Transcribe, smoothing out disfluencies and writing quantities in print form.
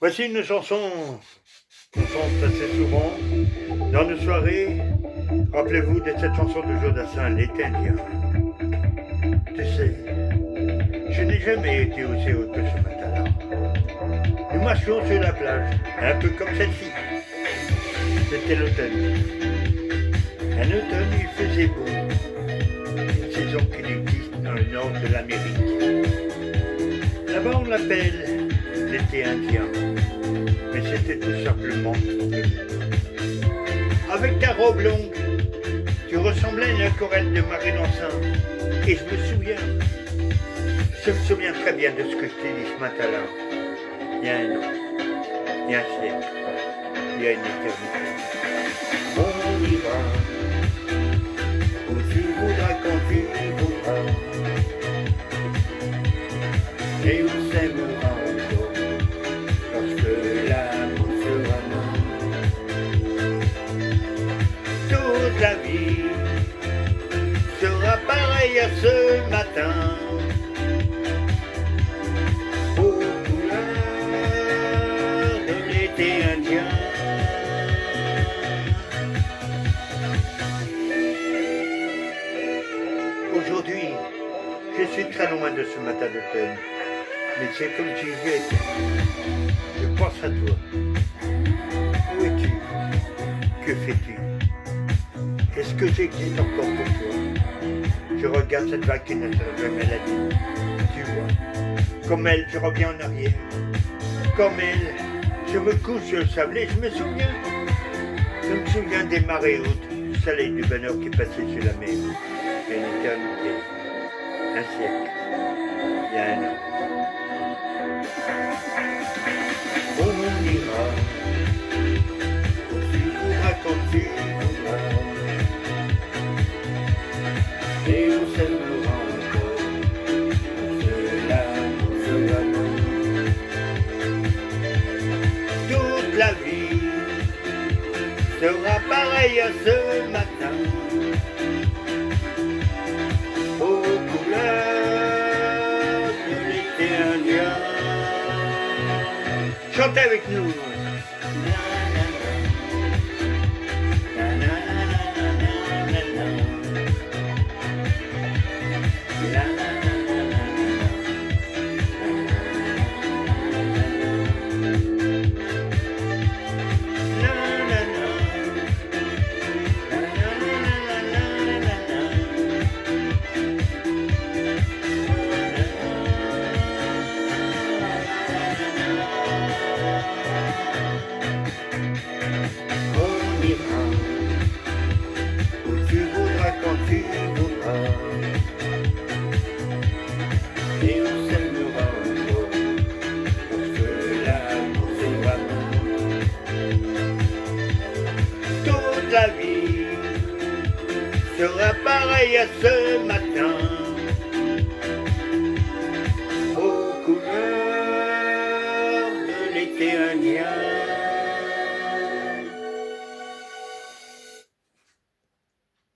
Voici une chanson qu'on chante assez souvent dans nos soirées. Rappelez-vous de cette chanson de Jodassin, l'été indien. Tu sais, je n'ai jamais été aussi haut que ce matin-là. Nous marchions sur la plage, un peu comme celle-ci. C'était l'automne. Un automne, il faisait beau. Une saison qui existe dans le nord de l'Amérique. Là-bas, on l'appelle l'été indien. Mais c'était tout simplement de nous. Avec ta robe longue, tu ressemblais à une chorale de marée d'enceinte. Et je me souviens très bien de ce que je t'ai dit ce matin-là. Il y a un an, il y a un siècle, il y a une éternité. On ira où tu voudras quand tu voudras. Et on s'aimera encore lorsque l'amour sera mort. Toute la vie sera pareille à ce matin. Aux couleurs de l'été indien. Aujourd'hui, je suis très loin de ce matin d'automne. Mais c'est comme si j'y étais. Je pense à toi. Où es-tu? Que fais-tu? Est-ce que j'existe encore pour toi? Je regarde cette vague qui ne se jamais la nuit. Tu vois, comme elle, je reviens en arrière. Comme elle, je me couche sur le sable et je me souviens. Je me souviens des marées hautes, du soleil du bonheur qui passait sur la mer. Une éternité, un siècle, il y a un an. On ira où tu voudras quand tu voudras. Et on s'aimera encore lorsque l'amour sera mort. Toute la vie sera pareille à ce matin. Aux couleurs de l'été indien. Chantez avec nous. On ira où tu voudras quand tu voudras. Et on s'aimera encore lorsque l'amour sera mort. Toute la vie sera pareille à ce matin.